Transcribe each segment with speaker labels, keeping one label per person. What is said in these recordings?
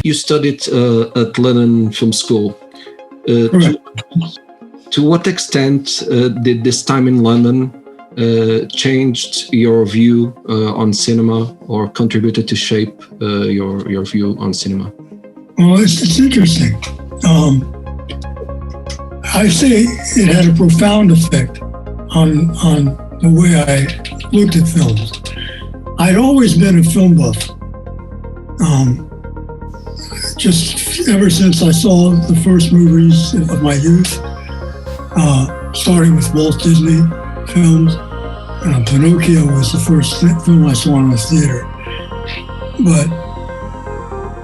Speaker 1: you studied at London Film School.
Speaker 2: Correct.
Speaker 1: To what extent did this time in London changed your view on cinema, or contributed to shape your view on cinema?
Speaker 2: Well, it's interesting. I say it had a profound effect on the way I looked at films. I'd always been a film buff. Just ever since I saw the first movies of my youth, starting with Walt Disney films. Pinocchio was the first film I saw in the theater. But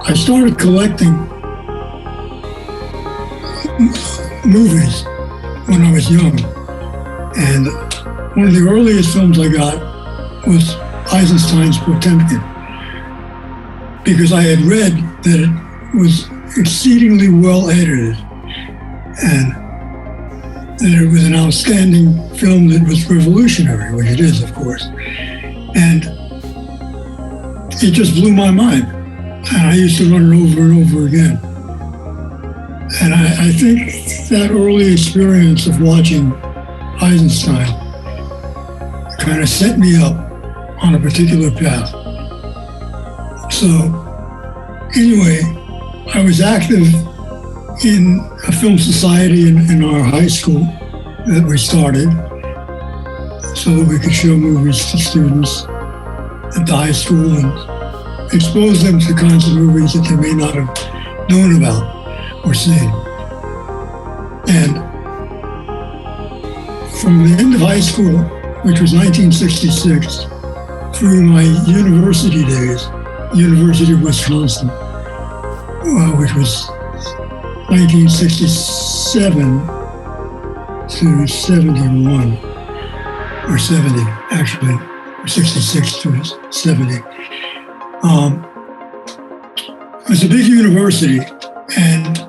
Speaker 2: I started collecting movies when I was young. And one of the earliest films I got was Eisenstein's Potemkin, because I had read that it was exceedingly well edited and that it was an outstanding film that was revolutionary, which it is, of course. And it just blew my mind. And I used to run it over and over again. And I think that early experience of watching Eisenstein kind of set me up on a particular path. So anyway, I was active in a film society in our high school that we started so that we could show movies to students at the high school and expose them to kinds of movies that they may not have known about or seen. And from the end of high school, which was 1966, through my university days, University of Wisconsin, which was 1967 to 71, or 70, actually, or 66 to 70. It was a big university, and,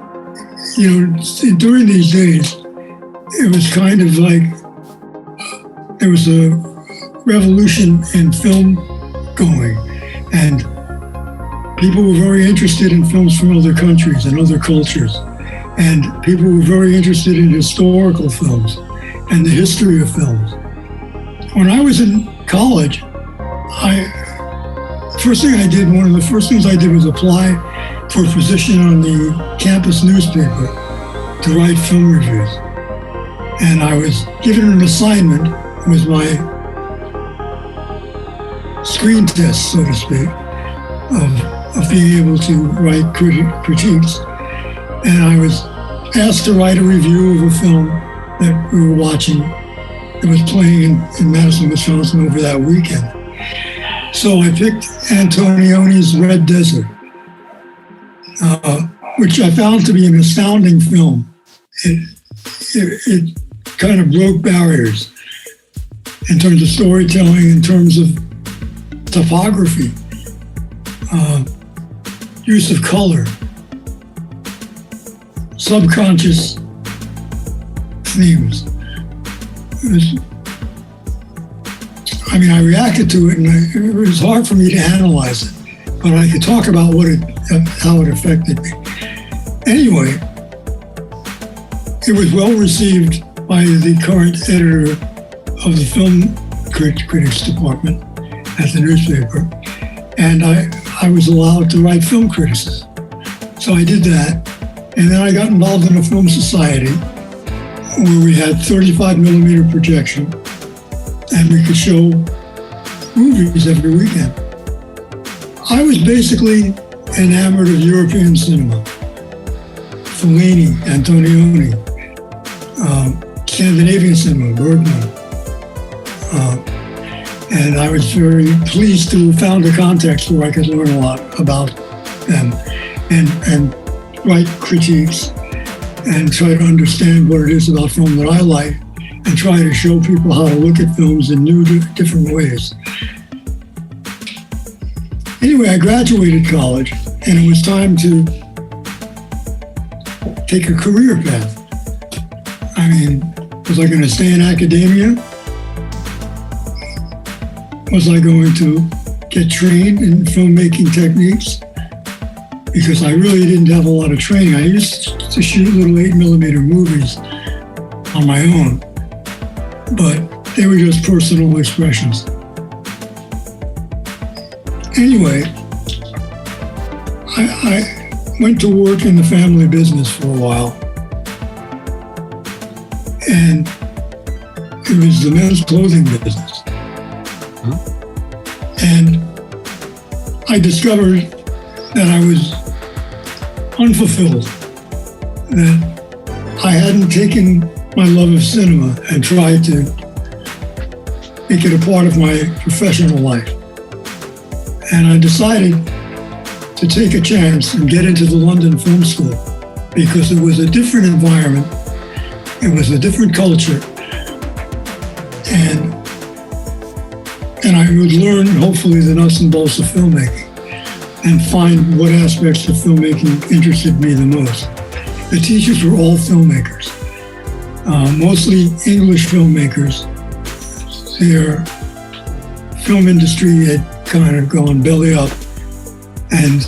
Speaker 2: during these days, it was kind of like there was a revolution in film going, and people were very interested in films from other countries and other cultures. And people were very interested in historical films and the history of films. When I was in college, one of the first things I did was apply for a position on the campus newspaper to write film reviews. And I was given an assignment with my screen test, so to speak, of being able to write critiques. And I was asked to write a review of a film that we were watching that was playing in Madison, Wisconsin over that weekend. So I picked Antonioni's Red Desert, which I found to be an astounding film. It kind of broke barriers in terms of storytelling, in terms of topography, use of color, subconscious themes. I reacted to it, and it was hard for me to analyze it, but I could talk about how it affected me. Anyway, it was well received by the current editor of the film critics department at the newspaper, and I was allowed to write film criticism. So I did that, and then I got involved in a film society where we had 35 millimeter projection, and we could show movies every weekend. I was basically enamored of European cinema. Fellini, Antonioni, Scandinavian cinema, Bergman. And I was very pleased to have found a context where I could learn a lot about them and write critiques and try to understand what it is about film that I like and try to show people how to look at films in new, different ways. Anyway, I graduated college, and it was time to take a career path. Was I going to stay in academia? Was I going to get trained in filmmaking techniques? because I really didn't have a lot of training. I used to shoot little 8mm movies on my own, but they were just personal expressions. Anyway, I went to work in the family business for a while, and it was the men's clothing business. And I discovered that I was unfulfilled, that I hadn't taken my love of cinema and tried to make it a part of my professional life. And I decided to take a chance and get into the London Film School because it was a different environment, it was a different culture, and I would learn, hopefully, the nuts and bolts of filmmaking and find what aspects of filmmaking interested me the most. The teachers were all filmmakers, mostly English filmmakers. Their film industry had kind of gone belly up, and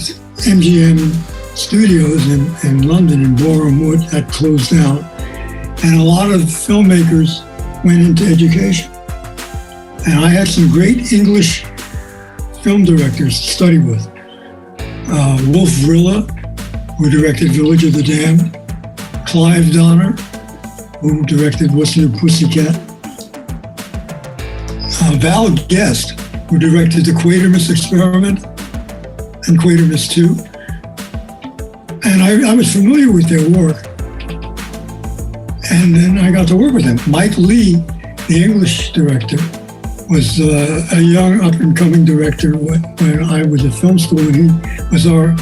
Speaker 2: MGM Studios in London, in Boreham Wood, had closed down, and a lot of filmmakers went into education. And I had some great English film directors to study with. Wolf Vrilla, who directed Village of the Damned, Clive Donner, who directed What's New Pussycat, Val Guest, who directed The Quatermass Experiment and Quatermass 2. And I was familiar with their work. And then I got to work with them. Mike Lee, the English director, was a young up-and-coming director when I was at film school, and he was our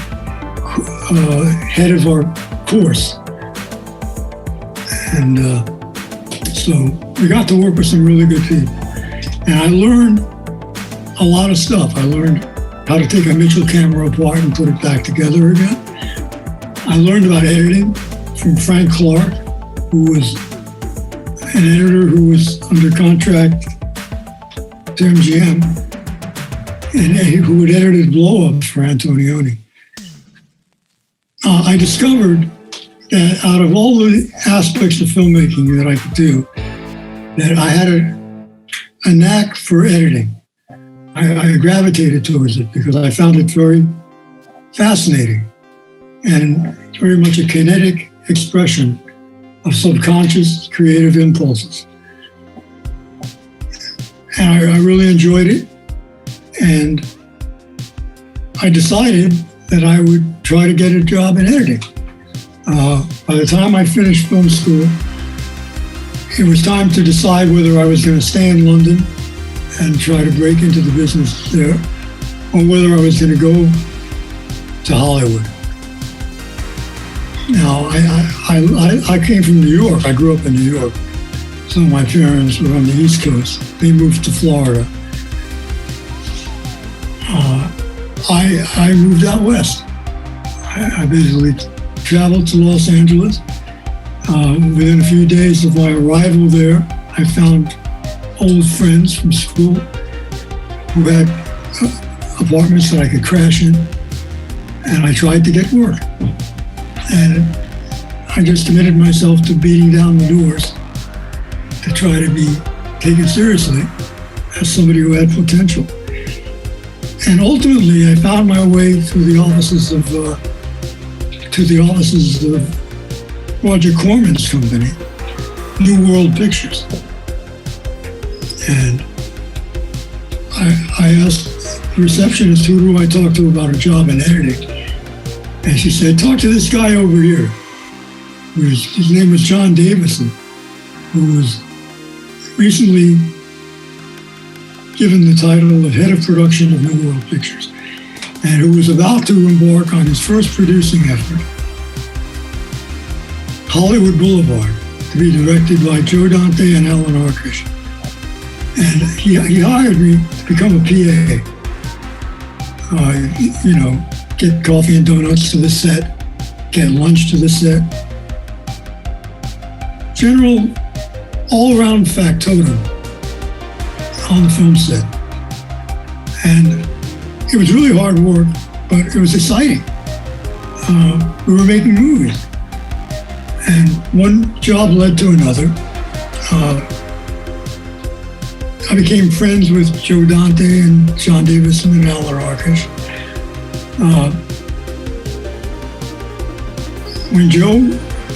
Speaker 2: head of our course. And so we got to work with some really good people. And I learned a lot of stuff. I learned how to take a Mitchell camera apart and put it back together again. I learned about editing from Frank Clark, who was an editor who was under contract to MGM, and who had edited Blow Up for Antonioni. I discovered that out of all the aspects of filmmaking that I could do, that I had a knack for editing. I gravitated towards it because I found it very fascinating and very much a kinetic expression of subconscious creative impulses. And I really enjoyed it, and I decided that I would try to get a job in editing. By the time I finished film school, it was time to decide whether I was going to stay in London and try to break into the business there, or whether I was going to go to Hollywood. Now, I came from New York. I grew up in New York. Some of my parents were on the East Coast. They moved to Florida. I moved out west. I basically traveled to Los Angeles. Within a few days of my arrival there, I found old friends from school who had apartments that I could crash in, and I tried to get work. And I just committed myself to beating down the doors to try to be taken seriously as somebody who had potential. And ultimately, I found my way through the offices of Roger Corman's company, New World Pictures. And I asked the receptionist, who do I talk to about a job in editing? And she said, talk to this guy over here. His name was John Davison, who was recently given the title of head of production of New World Pictures, and who was about to embark on his first producing effort, Hollywood Boulevard, to be directed by Joe Dante and Alan Arkish. And he hired me to become a PA. Get coffee and donuts to the set, get lunch to the set. General, all-around factotum on the film set. And it was really hard work, but it was exciting. we were making movies. And one job led to another. I became friends with Joe Dante and John Davison and Alan Arkish. When Joe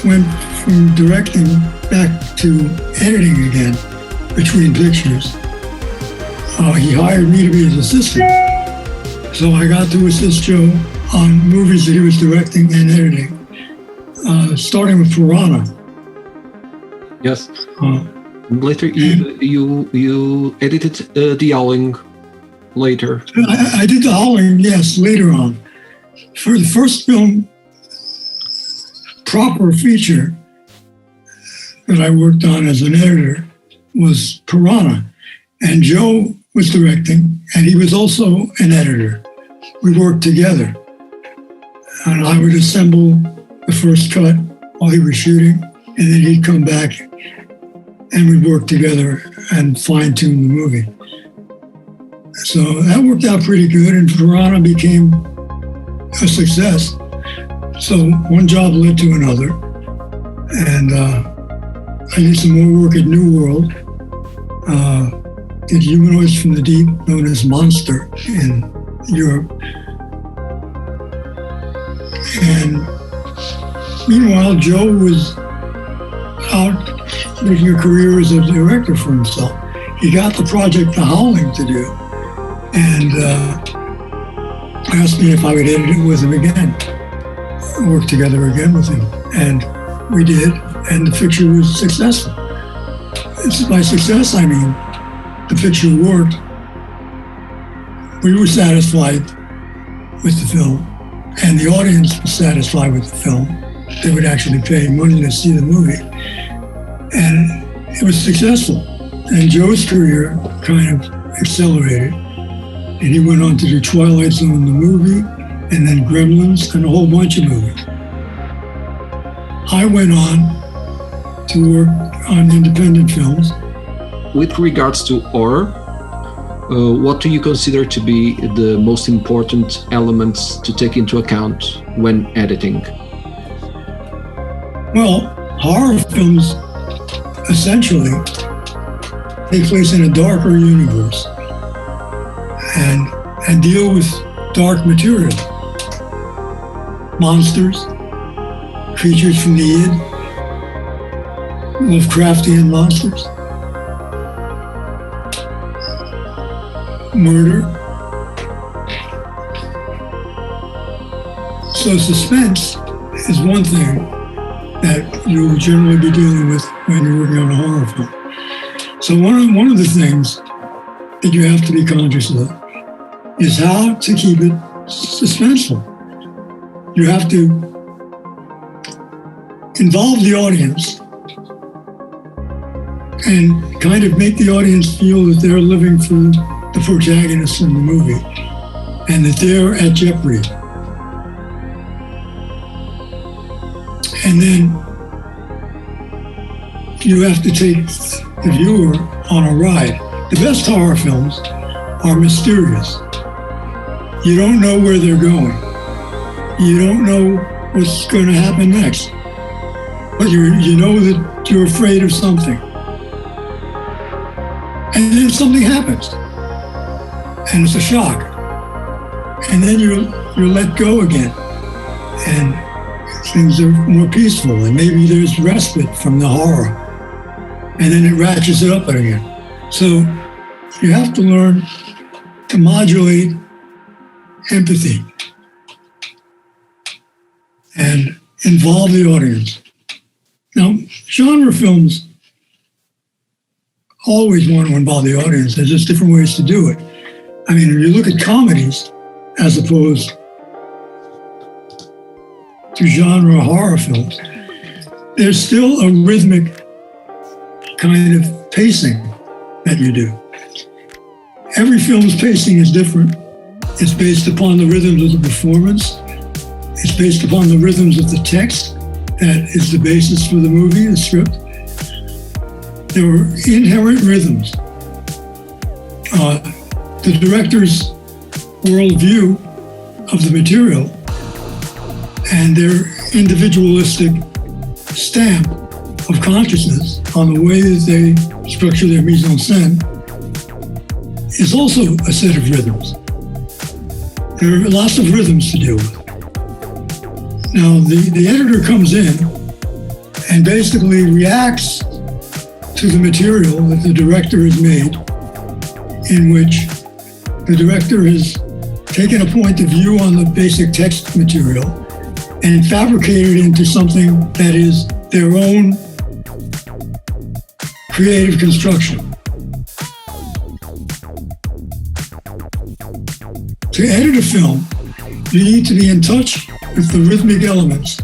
Speaker 2: went from directing back to editing again between pictures, he hired me to be his assistant. So I got to assist Joe on movies that he was directing and editing, starting with Piranha.
Speaker 1: Yes. Later, you edited the Howling. Later,
Speaker 2: I did the Howling, yes, later on. For the first film, proper feature that I worked on as an editor was Piranha, and Joe was directing, and he was also an editor. We worked together, and I would assemble the first cut while he was shooting, and then he'd come back and we'd work together and fine-tune the movie. So that worked out pretty good, and Piranha became a success. So one job led to another, and I did some more work at New World, did Humanoids from the Deep, known as Monster in Europe. And meanwhile, Joe was out making a career as a director for himself. He got the project The Howling to do, and asked me if I would edit it with him again, work together again with him, and we did, and the picture was successful. By success, I mean the picture worked. We were satisfied with the film, and the audience was satisfied with the film. They would actually pay money to see the movie. And it was successful. And Joe's career kind of accelerated. And he went on to do Twilight Zone, the movie, and then Gremlins, and a whole bunch of movies. I went on to work on independent films.
Speaker 1: With regards to horror, what do you consider to be the most important elements to take into account when editing?
Speaker 2: Well, horror films essentially take place in a darker universe and deal with dark material. Monsters, creatures from the id, Lovecraftian monsters, murder. So suspense is one thing that you'll generally be dealing with when you're working on a horror film. So one of the things that you have to be conscious of is how to keep it suspenseful. You have to involve the audience and kind of make the audience feel that they're living through the protagonist in the movie and that they're at jeopardy. And then you have to take the viewer on a ride. The best horror films are mysterious. You don't know where they're going. You don't know what's going to happen next. But you know that you're afraid of something. And then something happens. And it's a shock. And then you're let go again. And things are more peaceful, and maybe there's respite from the horror. And then it ratchets it up again. So you have to learn to modulate empathy and involve the audience. Now, genre films always want to involve the audience. There's just different ways to do it. I mean, if you look at comedies as opposed to genre horror films, there's still a rhythmic kind of pacing that you do. Every film's pacing is different. It's based upon the rhythms of the performance. It's based upon the rhythms of the text that is the basis for the movie, the script. There are inherent rhythms. The director's worldview of the material and their individualistic stamp of consciousness on the way that they structure their mise en scène is also a set of rhythms. There are lots of rhythms to deal with. Now, the editor comes in and basically reacts to the material that the director has made, in which the director has taken a point of view on the basic text material and fabricated it into something that is their own creative construction. To edit a film, you need to be in touch with the rhythmic elements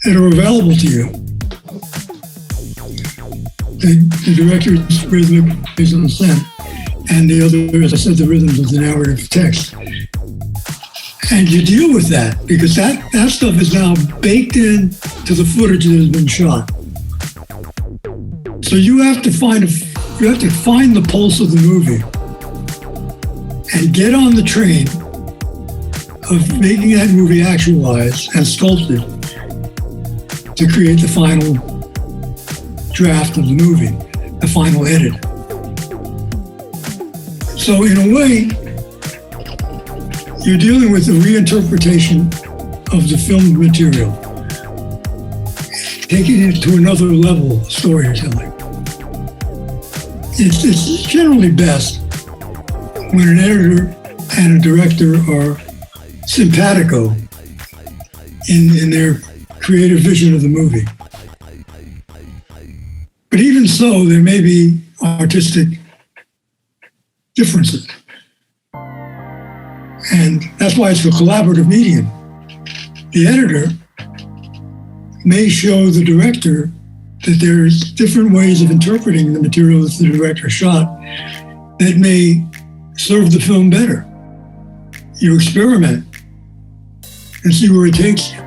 Speaker 2: that are available to you. The director's rhythmic mise en scène, and the other, as I said, the rhythms of the narrative text. And you deal with that because that stuff is now baked in to the footage that has been shot. So you have to find the pulse of the movie and get on the train of making that movie actualize and sculpted to create the final draft of the movie, the final edit. So in a way, you're dealing with the reinterpretation of the filmed material, taking it to another level of storytelling. It's generally best when an editor and a director are simpatico in their creative vision of the movie. But even so, there may be artistic differences. And that's why it's a collaborative medium. The editor may show the director that there's different ways of interpreting the material that the director shot that may serve the film better. You experiment and see where it takes you.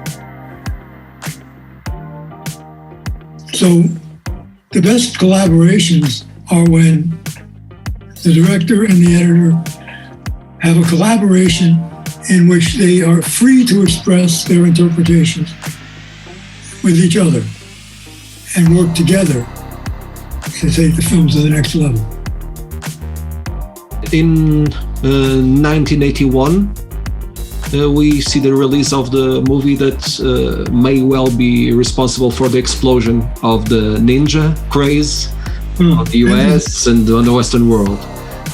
Speaker 2: So the best collaborations are when the director and the editor have a collaboration in which they are free to express their interpretations with each other and work together to take the film to the next level.
Speaker 1: In 1981, we see the release of the movie that may well be responsible for the explosion of the ninja craze of the US and on the Western world.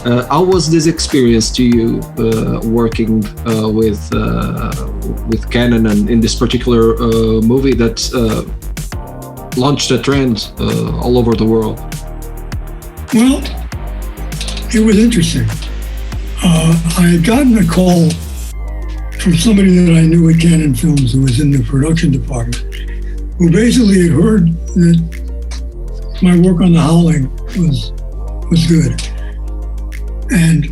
Speaker 1: How was this experience to you working with Canon and in this particular movie that launched a trend all over the world?
Speaker 2: Well, it was interesting. I had gotten a call from somebody that I knew at Canon Films who was in the production department, who basically had heard that my work on the Howling was good. And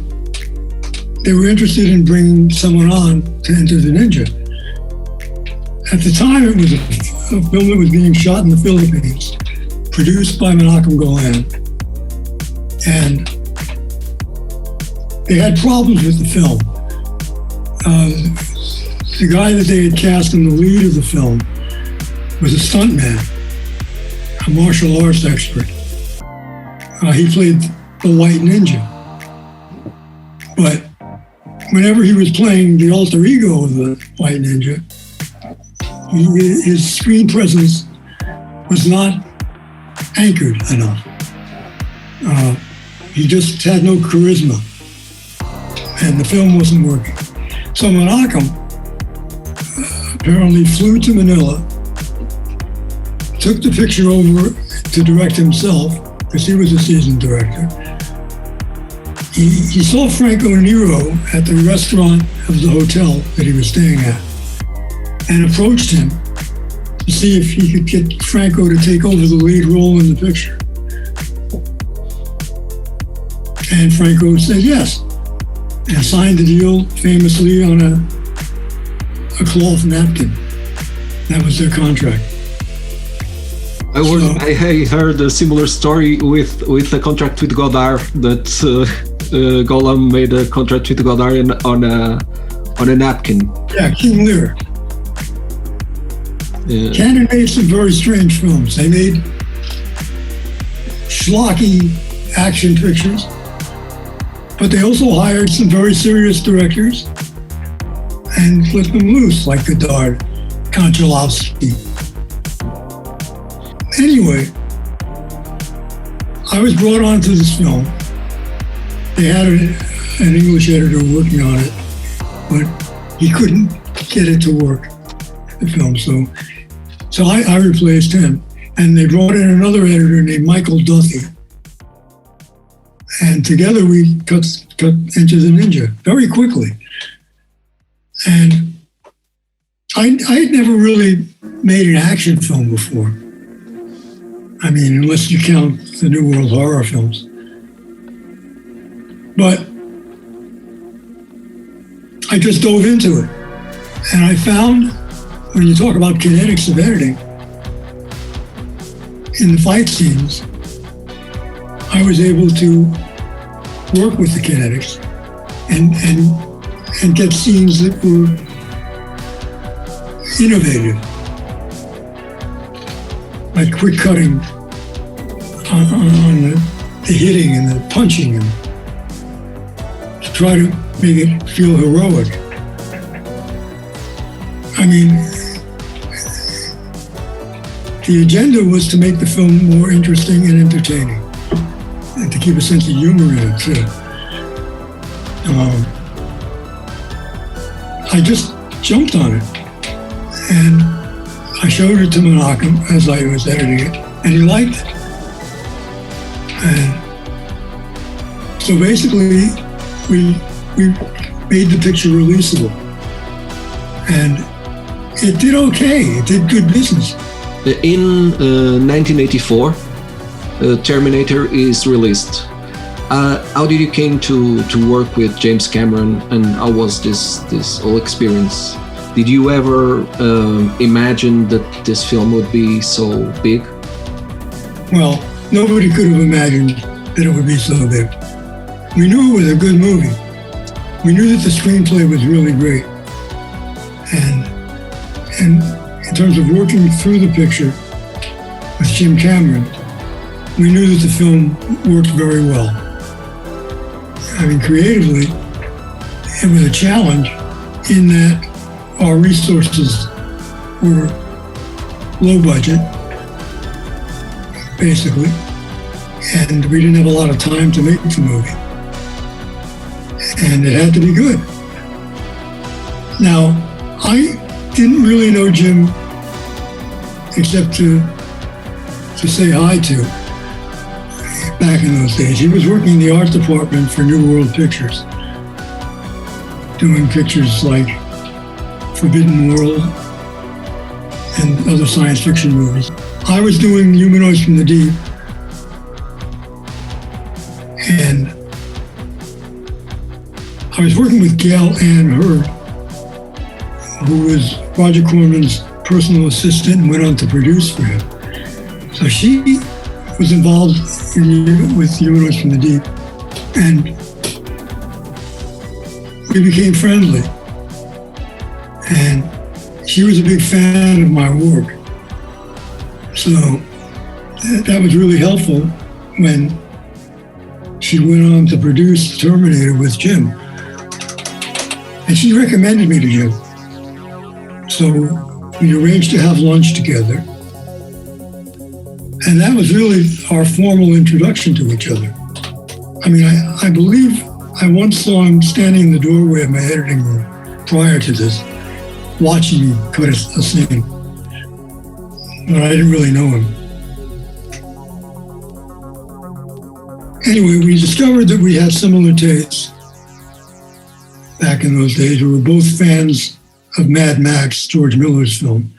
Speaker 2: they were interested in bringing someone on to Enter the Ninja. At the time, it was a film that was being shot in the Philippines, produced by Menachem Golan. And they had problems with the film. The guy that they had cast in the lead of the film was a stuntman, a martial arts expert. He played the White Ninja. But whenever he was playing the alter ego of the White Ninja, his screen presence was not anchored enough. He just had no charisma, and the film wasn't working. So Menachem apparently flew to Manila, took the picture over to direct himself, because he was a seasoned director. He saw Franco Nero at the restaurant of the hotel that he was staying at and approached him to see if he could get Franco to take over the lead role in the picture. And Franco said yes, and signed the deal famously on a cloth napkin. That was their contract.
Speaker 1: I heard a similar story with the contract with Godard, that Golan made a contract with Godard on a napkin.
Speaker 2: Yeah, King Lear. Canon made some very strange films. They made schlocky action pictures, but they also hired some very serious directors and let them loose, like Godard, Konchalovsky. Anyway, I was brought onto this film. They had an English editor working on it, but he couldn't get it to work, the film. So I replaced him. And they brought in another editor named Michael Duthie. And together we cut Enter the Ninja very quickly. And I'd never really made an action film before. I mean, unless you count the New World horror films. But I just dove into it. And I found, when you talk about kinetics of editing, in the fight scenes, I was able to work with the kinetics and get scenes that were innovative, like quick cutting on the hitting and the punching, and to try to make it feel heroic. I mean, the agenda was to make the film more interesting and entertaining, and to keep a sense of humor in it too. I just jumped on it, and I showed it to Menachem as I was editing it, and he liked it. And so basically, we made the picture releasable, and it did okay. It did good business.
Speaker 1: In 1984, Terminator is released. How did you came to work with James Cameron, and how was this whole experience? Did you ever imagine that this film would be so big?
Speaker 2: Well, nobody could have imagined that it would be so big. We knew it was a good movie. We knew that the screenplay was really great. And in terms of working through the picture with Jim Cameron, we knew that the film worked very well. I mean, creatively, it was a challenge in that our resources were low budget, basically, and we didn't have a lot of time to make the movie. And it had to be good. Now, I didn't really know Jim except to say hi to back in those days. He was working in the art department for New World Pictures, doing pictures like Forbidden World and other science fiction movies. I was doing Humanoids from the Deep, and I was working with Gail Ann Hurd, who was Roger Corman's personal assistant and went on to produce for him. So she was involved with Humanoids from the Deep, and we became friendly. And she was a big fan of my work. So that was really helpful when she went on to produce Terminator with Jim. And she recommended me to Jim. So we arranged to have lunch together. And that was really our formal introduction to each other. I mean, I believe I once saw him standing in the doorway of my editing room prior to this, watching me cut a scene. But I didn't really know him. Anyway, we discovered that we had similar tastes back in those days. We were both fans of Mad Max, George Miller's film,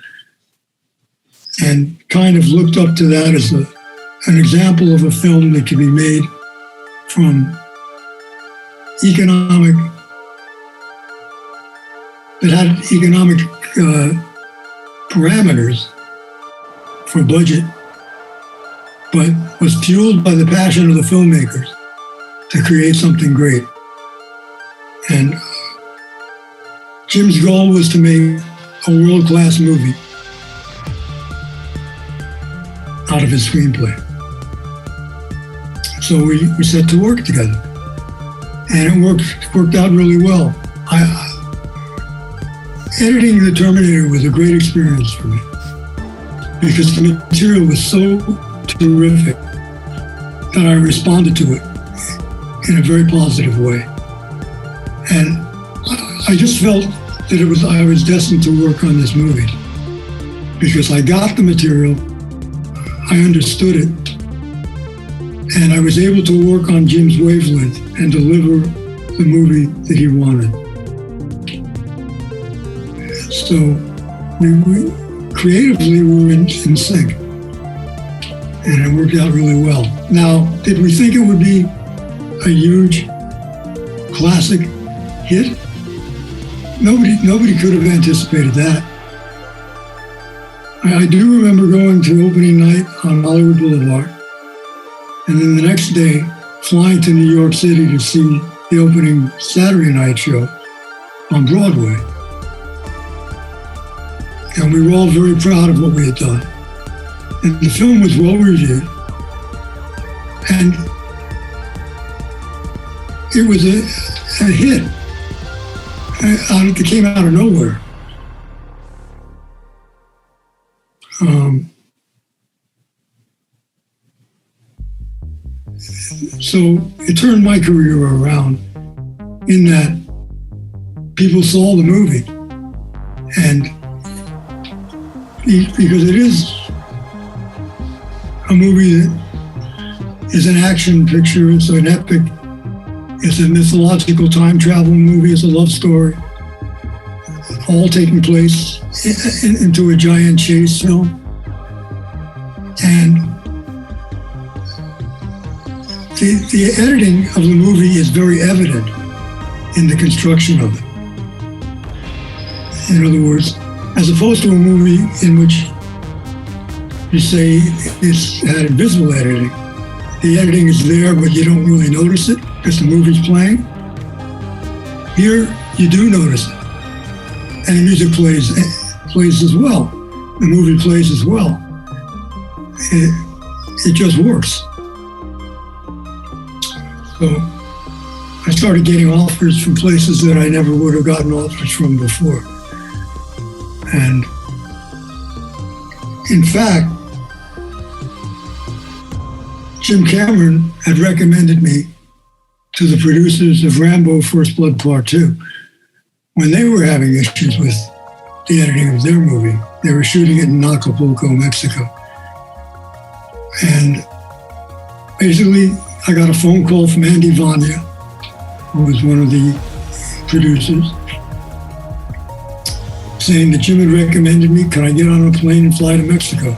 Speaker 2: and kind of looked up to that as an example of a film that could be made from that had economic parameters for budget, but was fueled by the passion of the filmmakers to create something great. And Jim's goal was to make a world-class movie out of his screenplay. So we set to work together, and it worked out really well. Editing The Terminator was a great experience for me because the material was so terrific that I responded to it in a very positive way. And I just felt that I was destined to work on this movie because I got the material, I understood it, and I was able to work on Jim's wavelength and deliver the movie that he wanted. So we creatively we were in sync, and it worked out really well. Now, did we think it would be a huge classic hit? Nobody could have anticipated that. I do remember going to opening night on Hollywood Boulevard, and then the next day flying to New York City to see the opening Saturday night show on Broadway. And we were all very proud of what we had done. And the film was well reviewed. And it was a hit. It came out of nowhere. So it turned my career around in that people saw the movie, and because it is a movie that is an action picture, it's an epic, it's a mythological time travel movie, it's a love story, all taking place into a giant chase film. And the editing of the movie is very evident in the construction of it. In other words, as opposed to a movie in which you say it's had invisible editing, the editing is there, but you don't really notice it because the movie's playing. Here, you do notice it. And the music plays as well. The movie plays as well. It just works. So I started getting offers from places that I never would have gotten offers from before. And in fact, Jim Cameron had recommended me to the producers of Rambo First Blood Part 2 when they were having issues with the editing of their movie. They were shooting it in Acapulco, Mexico. And basically, I got a phone call from Andy Vanya, who was one of the producers, saying that Jim had recommended me, could I get on a plane and fly to Mexico?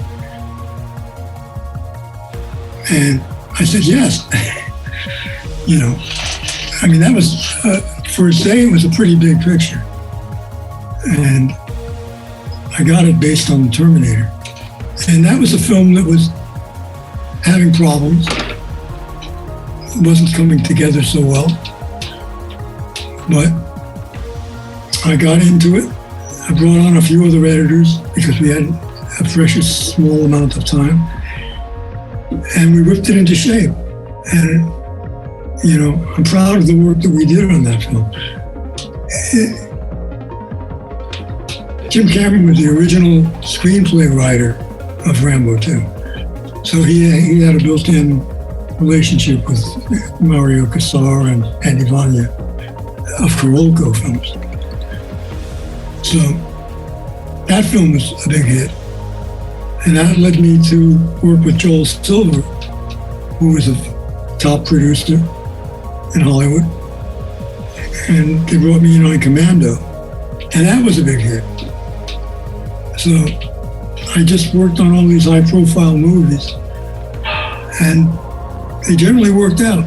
Speaker 2: And I said, yes. That was, for a day, it was a pretty big picture. And I got it based on the Terminator. And that was a film that was having problems. It wasn't coming together so well. But I got into it. I brought on a few other editors because we had a precious small amount of time. And we whipped it into shape. And, I'm proud of the work that we did on that film. Jim Cameron was the original screenplay writer of Rambo 2. So he had a built-in relationship with Mario Casar and Andy Vanya of Carolco Films. So that film was a big hit. And that led me to work with Joel Silver, who was a top producer in Hollywood. And they brought me in on Commando. And that was a big hit. So I just worked on all these high-profile movies. And they generally worked out.